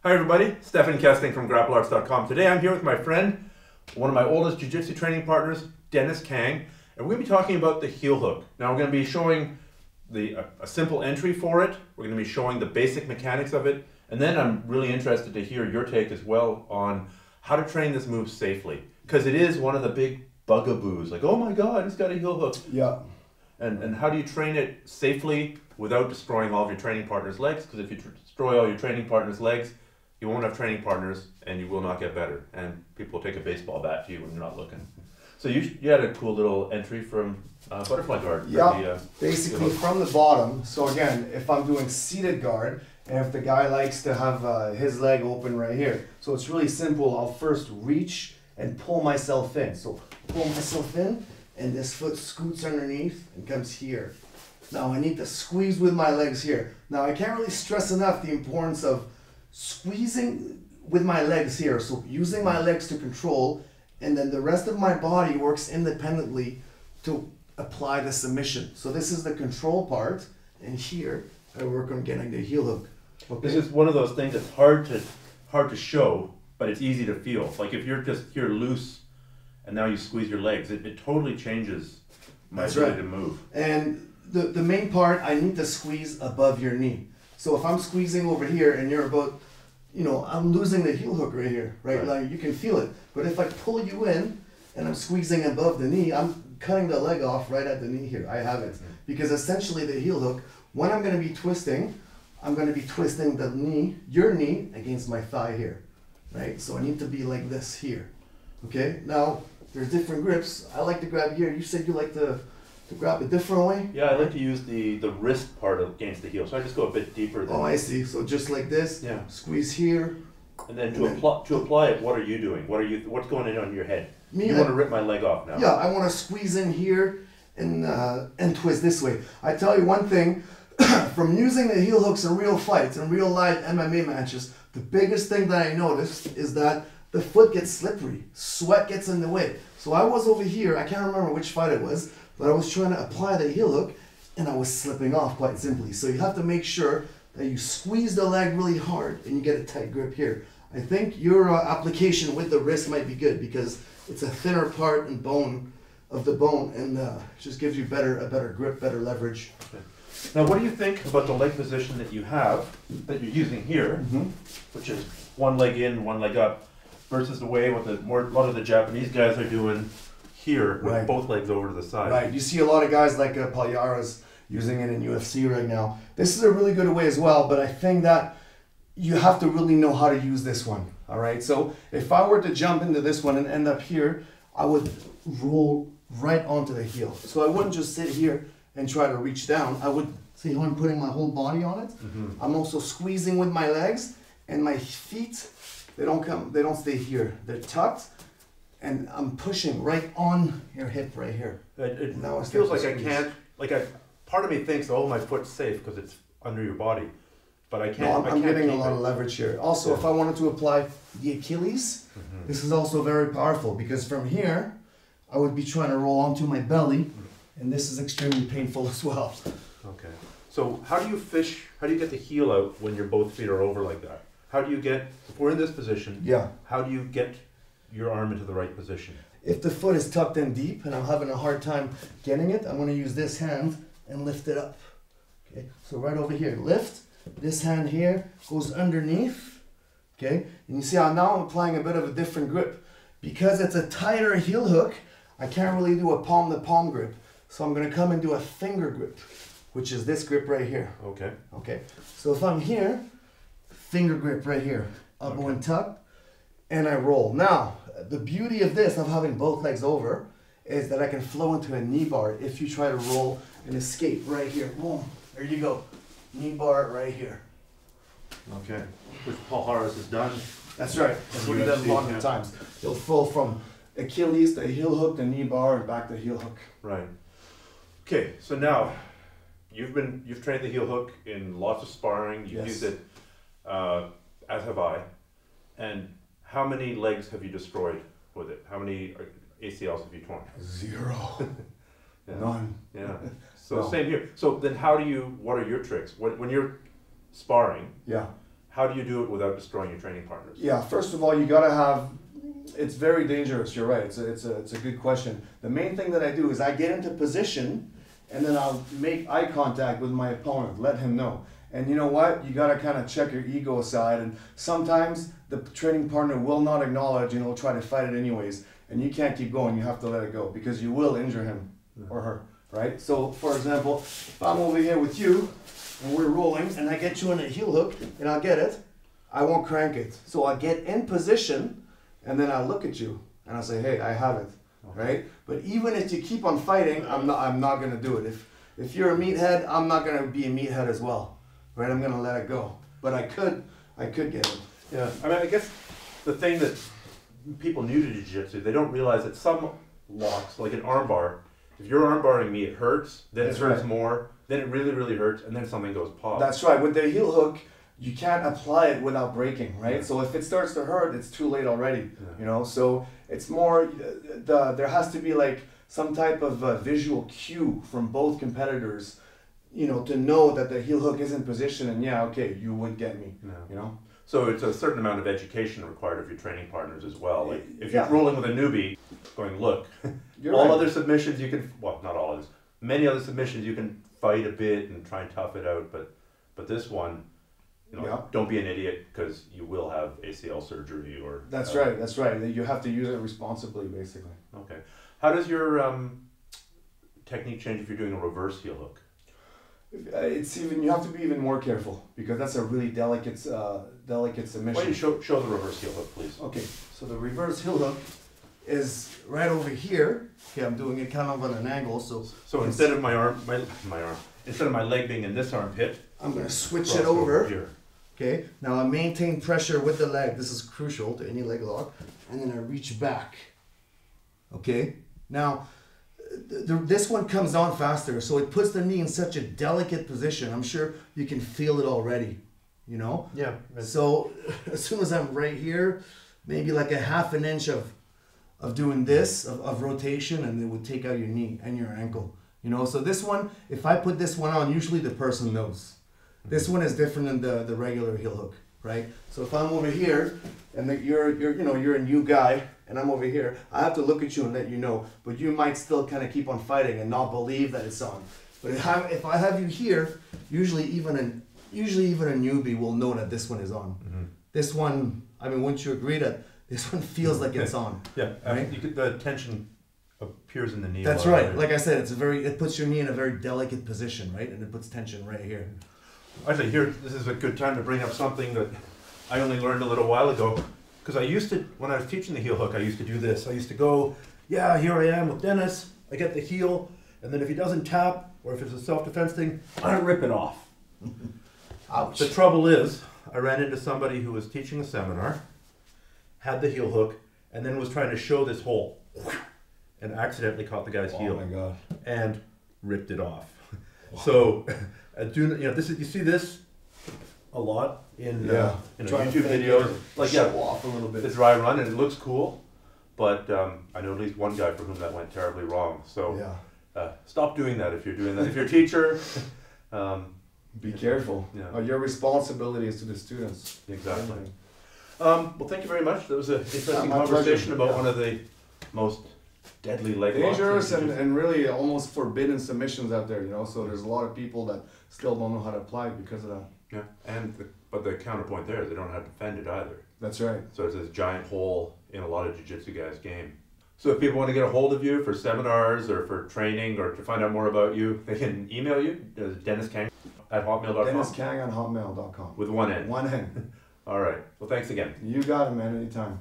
Hi everybody, Stephan Kesting from GrappleArts.com. Today I'm here with my friend, one of my oldest jiu-jitsu training partners, Dennis Kang, and we're going to be talking about the heel hook. Now we're going to be showing a simple entry for it, we're going to be showing the basic mechanics of it, and then I'm really interested to hear your take as well on how to train this move safely. Because it is one of the big bugaboos, like, oh my god, he's got a heel hook. Yeah. And how do you train it safely without destroying all of your training partner's legs? Because if you destroy all your training partner's legs, you won't have training partners and you will not get better. And people will take a baseball bat to you when you're not looking. So you had a cool little entry from butterfly guard. Yeah, basically from the bottom. So again, if I'm doing seated guard, and if the guy likes to have his leg open right here. So it's really simple. I'll first reach and pull myself in. So pull myself in, and this foot scoots underneath and comes here. Now I need to squeeze with my legs here. Now I can't really stress enough the importance of squeezing with my legs here. So using my legs to control, and then the rest of my body works independently to apply the submission. So this is the control part, and here I work on getting the heel hook. Okay. This is one of those things that's hard to show, but it's easy to feel. Like if you're just here loose and now you squeeze your legs, it totally changes my ability to move. And the main part, I need to squeeze above your knee. So if I'm squeezing over here and you're about, I'm losing the heel hook right here, right? Like you can feel it. But if I pull you in and I'm squeezing above the knee, I'm cutting the leg off right at the knee here. I have it. Because essentially the heel hook, when I'm going to be twisting, I'm going to be twisting the knee, your knee, against my thigh here, right? So I need to be like this here, okay? Now, there's different grips. I like to grab here. You said you like to grab a different way? Yeah, I like to use the wrist part against the heel, so I just go a bit deeper. Oh, I see. So just like this. Yeah. Squeeze here. And then to apply it, what are you doing? What's going on in your head? You want to rip my leg off now? Yeah, I want to squeeze in here and twist this way. I tell you one thing, from using the heel hooks in real fights and real live MMA matches, the biggest thing that I noticed is that the foot gets slippery. Sweat gets in the way. So I was over here, I can't remember which fight it was, but I was trying to apply the heel hook and I was slipping off quite simply. So you have to make sure that you squeeze the leg really hard and you get a tight grip here. I think your application with the wrist might be good because it's a thinner part and bone of the bone and just gives you a better grip, better leverage. Okay. Now what do you think about the leg position that you have, that you're using here, which is one leg in, one leg up, versus the way what a lot of the Japanese guys are doing here with both legs over to the side? Right, you see a lot of guys like Pagliara's using it in UFC right now. This is a really good way as well, but I think that you have to really know how to use this one, all right? So if I were to jump into this one and end up here, I would roll right onto the heel. So I wouldn't just sit here and try to reach down. I would see how I'm putting my whole body on it. I'm also squeezing with my legs, and my feet, they don't stay here. They're tucked, and I'm pushing right on your hip right here. It feels like I can't, part of me thinks, oh, my foot's safe because it's under your body, but I can't. No, I'm getting a lot of leverage here. Also, if I wanted to apply the Achilles, this is also very powerful because from here, I would be trying to roll onto my belly, and this is extremely painful as well. Okay. So how do you get the heel out when your both feet are over like that? How do you get, if we're in this position, how do you get your arm into the right position? If the foot is tucked in deep and I'm having a hard time getting it, I'm going to use this hand and lift it up. Okay, so right over here, lift. This hand here goes underneath. Okay, and you see how now I'm applying a bit of a different grip. Because it's a tighter heel hook, I can't really do a palm-to-palm grip. So I'm going to come and do a finger grip, which is this grip right here. Okay. Okay, so if I'm here, finger grip right here, elbow and tuck, and I roll. Now, the beauty of this, of having both legs over, is that I can flow into a knee bar if you try to roll and escape right here. Boom, there you go. Knee bar right here. Okay, which Paul Harris has done. That's right, that's what he does a lot of times. He'll flow from Achilles to heel hook to knee bar and back to heel hook. Right. Okay, so now, you've trained the heel hook in lots of sparring, you've used it, as have I, and how many legs have you destroyed with it? How many ACLs have you torn? 0. Yeah. None. Yeah. So same here. So then what are your tricks? When you're sparring, how do you do it without destroying your training partners? Yeah, first of all, you gotta have, it's very dangerous, you're right, it's a good question. The main thing that I do is I get into position, and then I'll make eye contact with my opponent, let him know. And you know what, you gotta kind of check your ego aside, and sometimes the training partner will not acknowledge and will try to fight it anyways, and you can't keep going, you have to let it go, because you will injure him or her, right? So, for example, if I'm over here with you, and we're rolling, and I get you in a heel hook, and I'll get it, I won't crank it. So I get in position, and then I look at you, and I say, hey, I have it, right? But even if you keep on fighting, I'm not gonna do it. If you're a meathead, I'm not gonna be a meathead as well, right? I'm gonna let it go. But I could get it. Yeah, I mean, I guess the thing that people new to jiu-jitsu, they don't realize that some locks, like an arm bar, if you're arm barring me, it hurts, then it hurts more, then it really, really hurts, and then something goes pop. That's right. With the heel hook, you can't apply it without breaking, right? Yeah. So if it starts to hurt, it's too late already, you know? So it's more, there has to be like some type of visual cue from both competitors, you know, to know that the heel hook is in position, and yeah, okay, you would get me, you know? So it's a certain amount of education required of your training partners as well. Like if you're rolling with a newbie, going, look, all other submissions you can, well, not all others, many other submissions you can fight a bit and try and tough it out, but this one, you know, don't be an idiot, because you will have ACL surgery or. That's right. That's right. You have to use it responsibly, basically. Okay. How does your technique change if you're doing a reverse heel hook? It's even, you have to be even more careful, because that's a really delicate submission. Why don't you show the reverse heel hook, please? Okay. So the reverse heel hook is right over here. Okay, I'm doing it kind of on an angle, so instead of my instead of my leg being in this armpit, I'm going to switch it over here. Okay, now I maintain pressure with the leg. This is crucial to any leg lock. And then I reach back. Okay, now this one comes on faster, so it puts the knee in such a delicate position. I'm sure you can feel it already, you know? Yeah. So as soon as I'm right here, maybe like a half an inch of doing this, of rotation, and it would take out your knee and your ankle. You know, so this one, if I put this one on, usually the person knows. This one is different than the regular heel hook, right? So if I'm over here, and you're a new guy, and I'm over here, I have to look at you and let you know, but you might still kind of keep on fighting and not believe that it's on. But if I have you here, usually even a newbie will know that this one is on. Mm-hmm. This one, I mean, wouldn't you agree that this one feels like it's on? Yeah, right? The tension appears in the knee. That's right. Like I said, it puts your knee in a very delicate position, right? And it puts tension right here. Actually, this is a good time to bring up something that I only learned a little while ago. Because I used to, when I was teaching the heel hook, I used to do this. I used to go, yeah, here I am with Dennis. I get the heel, and then if he doesn't tap, or if it's a self-defense thing, I rip it off. Ouch. The trouble is, I ran into somebody who was teaching a seminar, had the heel hook, and then was trying to show this hole, and accidentally caught the guy's heel. Oh my God. And ripped it off. Wow. So, you see this a lot in YouTube videos. Like, show off a little bit. The dry run, and it looks cool, but I know at least one guy for whom that went terribly wrong. So stop doing that if you're doing that. If you're a teacher, be careful. Yeah. Your responsibility is to the students. Exactly. Well, thank you very much. That was an interesting conversation about one of the most deadly leg locks. Dangerous and really almost forbidden submissions out there, you know. So there's a lot of people that still don't know how to apply it because of that. Yeah, but the counterpoint there is they don't know how to defend it either. That's right. So it's this giant hole in a lot of jiu-jitsu guys' game. So if people want to get a hold of you for seminars or for training or to find out more about you, they can email you, denniskang@hotmail.com. denniskang@hotmail.com. With one N. One N. All right. Well, thanks again. You got it, man. Anytime.